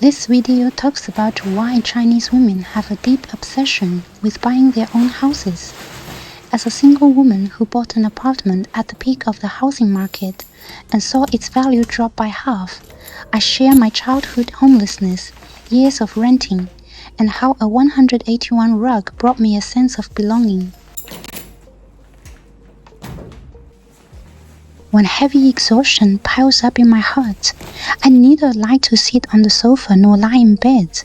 This video talks about why Chinese women have a deep obsession with buying their own houses. As a single woman who bought an apartment at the peak of the housing market and saw its value drop by half, I share my childhood homelessness, years of renting, and how a 181 rug brought me a sense of belonging. When heavy exhaustion piles up in my heart, I neither like to sit on the sofa nor lie in bed.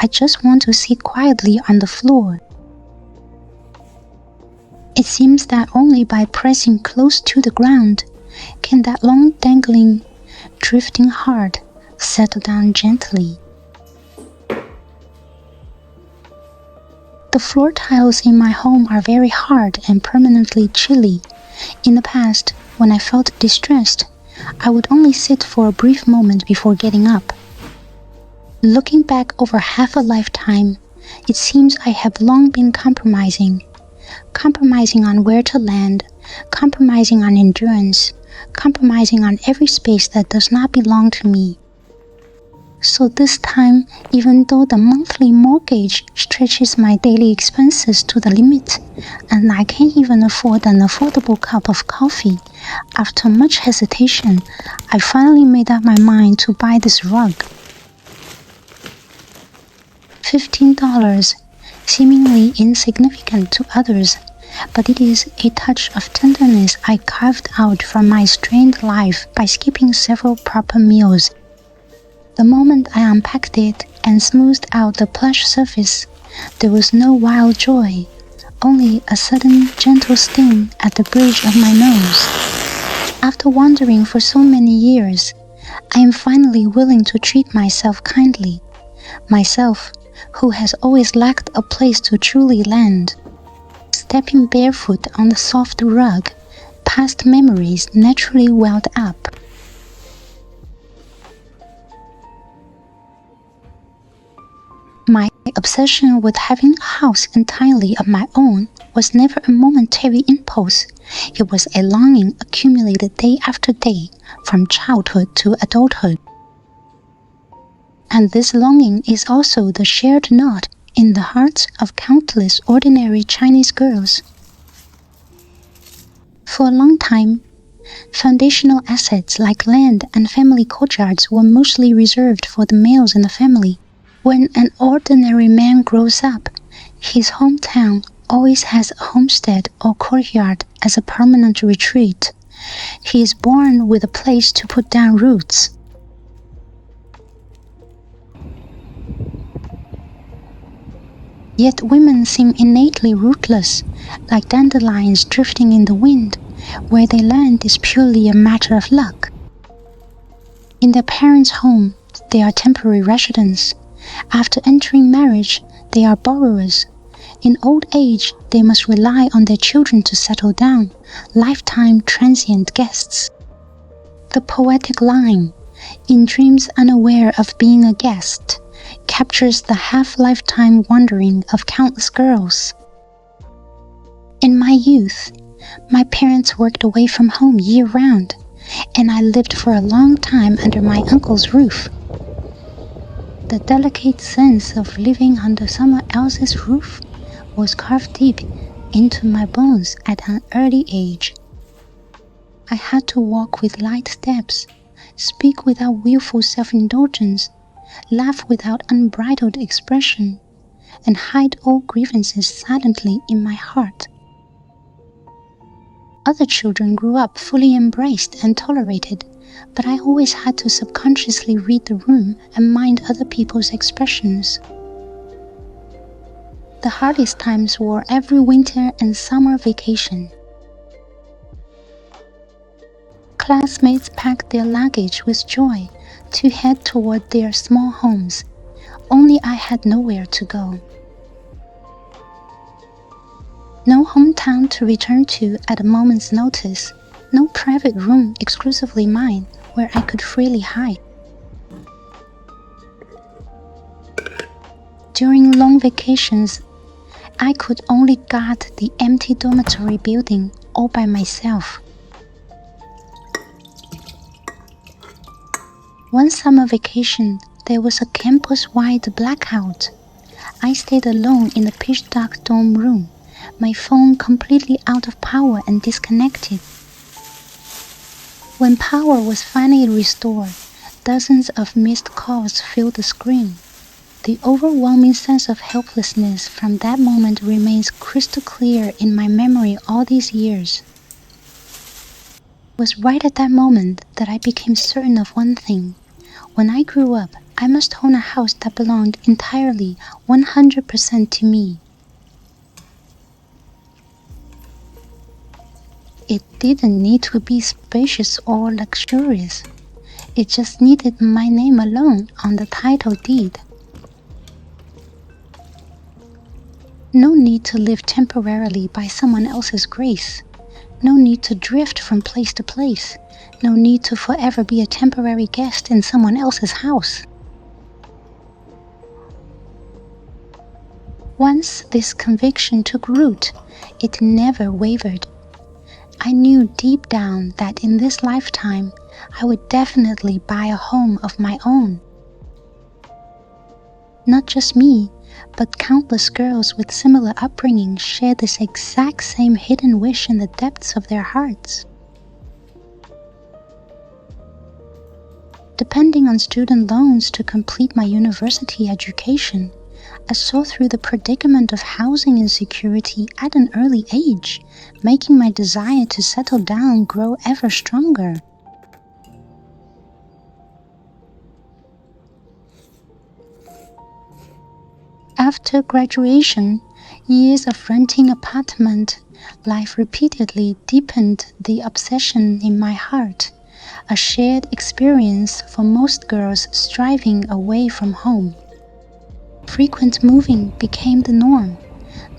I just want to sit quietly on the floor. It seems that only by pressing close to the ground can that long dangling, drifting heart settle down gently. The floor tiles in my home are very hard and permanently chilly. In the past, when I felt distressed, I would only sit for a brief moment before getting up. Looking back over half a lifetime, it seems I have long been compromising on where to land, compromising on endurance, compromising on every space that does not belong to me. So this time, even though the monthly mortgage stretches my daily expenses to the limit, and I can't even afford an affordable cup of coffee, after much hesitation, I finally made up my mind to buy this rug. $15, seemingly insignificant to others, but it is a touch of tenderness I carved out from my strained life by skipping several proper meals. The moment I unpacked it and smoothed out the plush surface, there was no wild joy, only a sudden gentle sting at the bridge of my nose. After wandering for so many years, I am finally willing to treat myself kindly. Myself, who has always lacked a place to truly land. Stepping barefoot on the soft rug, past memories naturally welled up. My obsession with having a house entirely of my own was never a momentary impulse. It was a longing accumulated day after day, from childhood to adulthood. And this longing is also the shared note in the hearts of countless ordinary Chinese girls. For a long time, foundational assets like land and family courtyards were mostly reserved for the males in the family. When an ordinary man grows up, his hometown always has a homestead or courtyard as a permanent retreat. He is born with a place to put down roots. Yet women seem innately rootless, like dandelions drifting in the wind. Where they land is purely a matter of luck. In their parents' home, they are temporary residents. After entering marriage, they are borrowers. In old age, they must rely on their children to settle down, lifetime transient guests. The poetic line, "in dreams unaware of being a guest," captures the half-lifetime wandering of countless girls. In my youth, my parents worked away from home year-round, and I lived for a long time under my uncle's roof. The delicate sense of living under someone else's roof was carved deep into my bones at an early age. I had to walk with light steps, speak without willful self-indulgence, laugh without unbridled expression, and hide all grievances silently in my heart. Other children grew up fully embraced and tolerated, but I always had to subconsciously read the room and mind other people's expressions. The hardest times were every winter and summer vacation. Classmates packed their luggage with joy to head toward their small homes. Only I had nowhere to go. No hometown to return to at a moment's notice. No private room exclusively mine where I could freely hide. During long vacations, I could only guard the empty dormitory building all by myself. One summer vacation, there was a campus-wide blackout. I stayed alone in the pitch-dark dorm room, my phone completely out of power and disconnected. When power was finally restored, dozens of missed calls filled the screen. The overwhelming sense of helplessness from that moment remains crystal clear in my memory all these years. It was right at that moment that I became certain of one thing. When I grew up, I must own a house that belonged entirely, 100% to me. It didn't need to be spacious or luxurious. It just needed my name alone on the title deed. No need to live temporarily by someone else's grace. No need to drift from place to place. No need to forever be a temporary guest in someone else's house. Once this conviction took root, it never wavered. I knew deep down that in this lifetime, I would definitely buy a home of my own. Not just me, but countless girls with similar upbringing share this exact same hidden wish in the depths of their hearts. Depending on student loans to complete my university education, I saw through the predicament of housing insecurity at an early age, making my desire to settle down grow ever stronger. After graduation, years of renting apartment, life repeatedly deepened the obsession in my heart, a shared experience for most girls striving away from home. Frequent moving became the norm.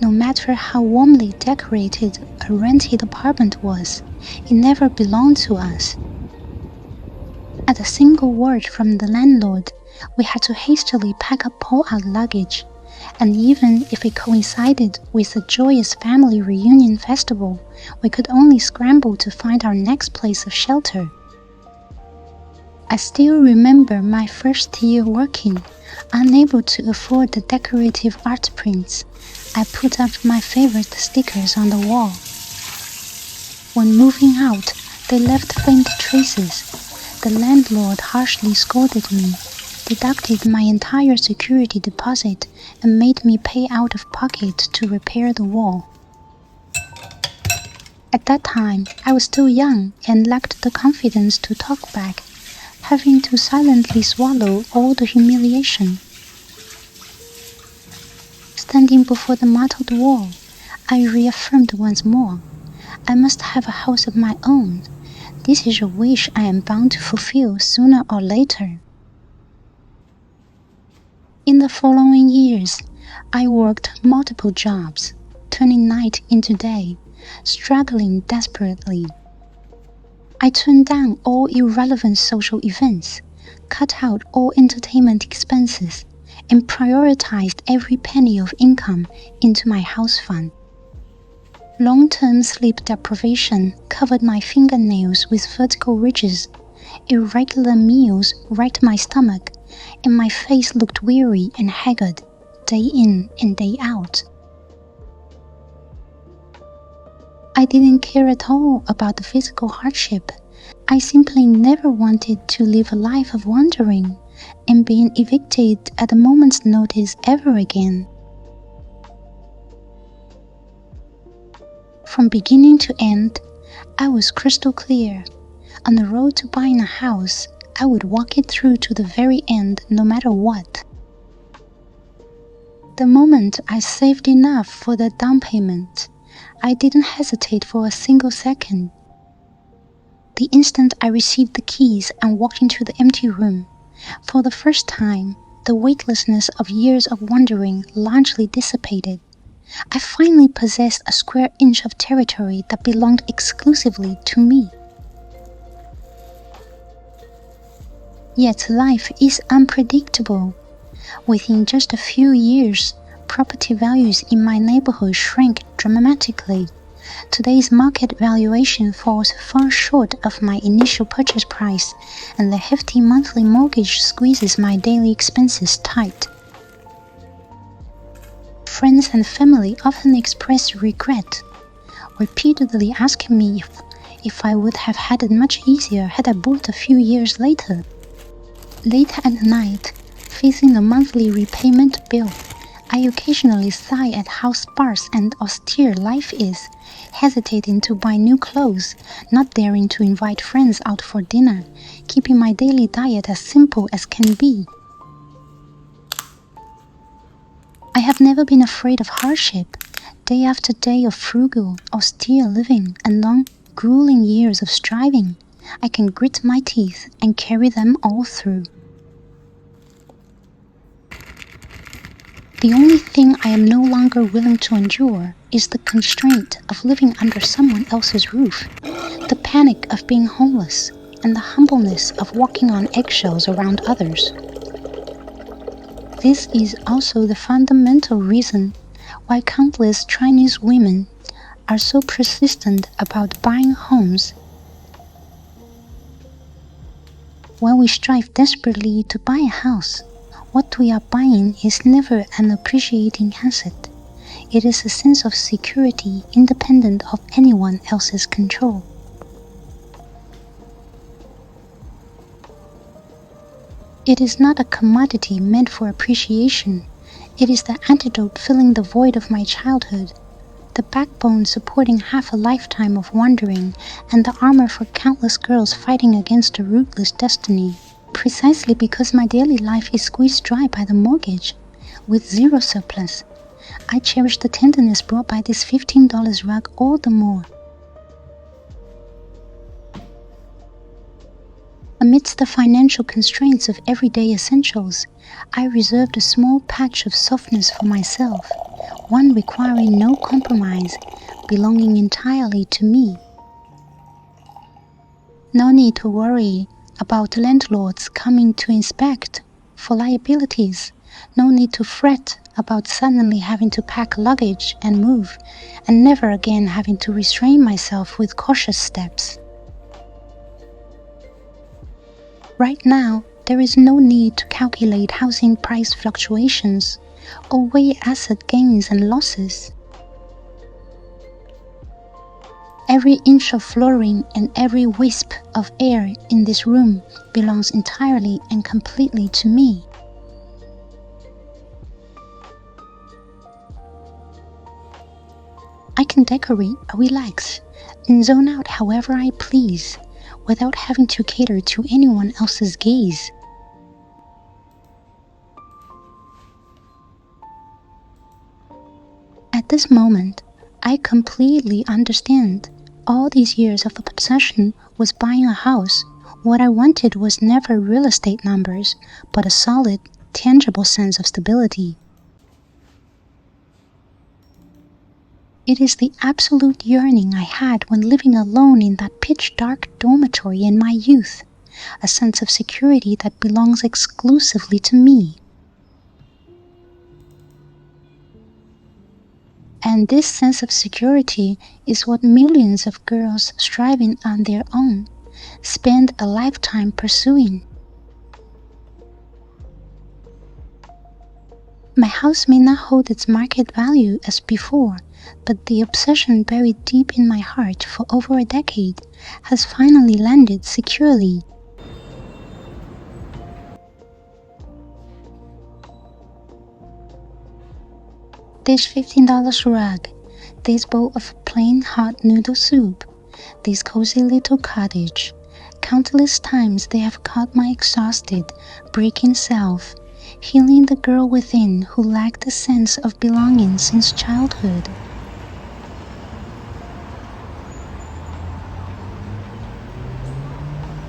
No matter how warmly decorated a rented apartment was, it never belonged to us. At a single word from the landlord, we had to hastily pack up all our luggage, and even if it coincided with a joyous family reunion festival, we could only scramble to find our next place of shelter. I still remember my first year working, unable to afford the decorative art prints. I put up my favorite stickers on the wall. When moving out, they left faint traces. The landlord harshly scolded me, deducted my entire security deposit, and made me pay out of pocket to repair the wall. At that time, I was still young and lacked the confidence to talk back, having to silently swallow all the humiliation. Standing before the mottled wall, I reaffirmed once more, I must have a house of my own. This is a wish I am bound to fulfill sooner or later. In the following years, I worked multiple jobs, turning night into day, struggling desperately. I turned down all irrelevant social events, cut out all entertainment expenses, and prioritized every penny of income into my house fund. Long-term sleep deprivation covered my fingernails with vertical ridges. Irregular meals racked my stomach, and my face looked weary and haggard, day in and day out. I didn't care at all about the physical hardship. I simply never wanted to live a life of wandering and being evicted at a moment's notice ever again. From beginning to end, I was crystal clear. On the road to buying a house, I would walk it through to the very end no matter what. The moment I saved enough for the down payment, I didn't hesitate for a single second. The instant I received the keys and walked into the empty room, for the first time, the weightlessness of years of wandering largely dissipated. I finally possessed a square inch of territory that belonged exclusively to me. Yet life is unpredictable. Within just a few years, property values in my neighborhood shrank dramatically, Today's market valuation falls far short of my initial purchase price, and the hefty monthly mortgage squeezes my daily expenses tight. Friends and family often express regret, repeatedly asking me if I would have had it much easier had I bought a few years later. Late at night, facing the monthly repayment bill, I occasionally sigh at how sparse and austere life is, hesitating to buy new clothes, not daring to invite friends out for dinner, keeping my daily diet as simple as can be. I have never been afraid of hardship. Day after day of frugal, austere living and long, grueling years of striving, I can grit my teeth and carry them all through. The only thing I am no longer willing to endure is the constraint of living under someone else's roof, the panic of being homeless, and the humbleness of walking on eggshells around others. This is also the fundamental reason why countless Chinese women are so persistent about buying homes. While we strive desperately to buy a house, what we are buying is never an appreciating asset. It is a sense of security independent of anyone else's control. It is not a commodity meant for appreciation. It is the antidote filling the void of my childhood, the backbone supporting half a lifetime of wandering, and the armor for countless girls fighting against a rootless destiny. Precisely because my daily life is squeezed dry by the mortgage, with zero surplus, I cherish the tenderness brought by this $15 rug all the more. Amidst the financial constraints of everyday essentials, I reserved a small patch of softness for myself, one requiring no compromise, belonging entirely to me. No need to worry about landlords coming to inspect for liabilities. No need to fret about suddenly having to pack luggage and move, and never again having to restrain myself with cautious steps. Right now, there is no need to calculate housing price fluctuations or weigh asset gains and losses. Every inch of flooring and every wisp of air in this room belongs entirely and completely to me. I can decorate, relax, and zone out however I please, without having to cater to anyone else's gaze. At this moment, I completely understand. All these years of obsession was buying a house. What I wanted was never real estate numbers, but a solid, tangible sense of stability. It is the absolute yearning I had when living alone in that pitch-dark dormitory in my youth, a sense of security that belongs exclusively to me. And this sense of security is what millions of girls striving on their own spend a lifetime pursuing. My house may not hold its market value as before, but the obsession buried deep in my heart for over a decade has finally landed securely. This $15 rug, this bowl of plain hot noodle soup, this cozy little cottage, countless times they have caught my exhausted, breaking self, healing the girl within who lacked a sense of belonging since childhood.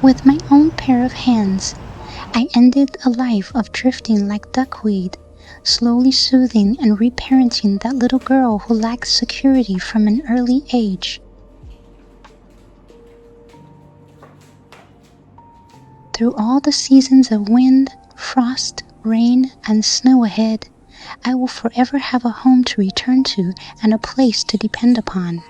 With my own pair of hands, I ended a life of drifting like duckweed, slowly soothing and reparenting that little girl who lacked security from an early age. Through all the seasons of wind, frost, rain, and snow ahead, I will forever have a home to return to and a place to depend upon.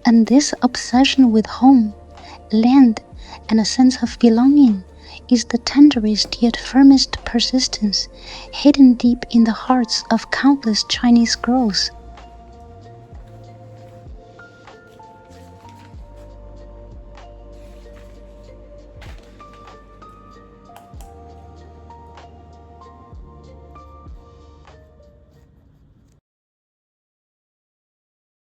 And this obsession with home, land, and a sense of belonging is the tenderest yet firmest persistence hidden deep in the hearts of countless Chinese girls.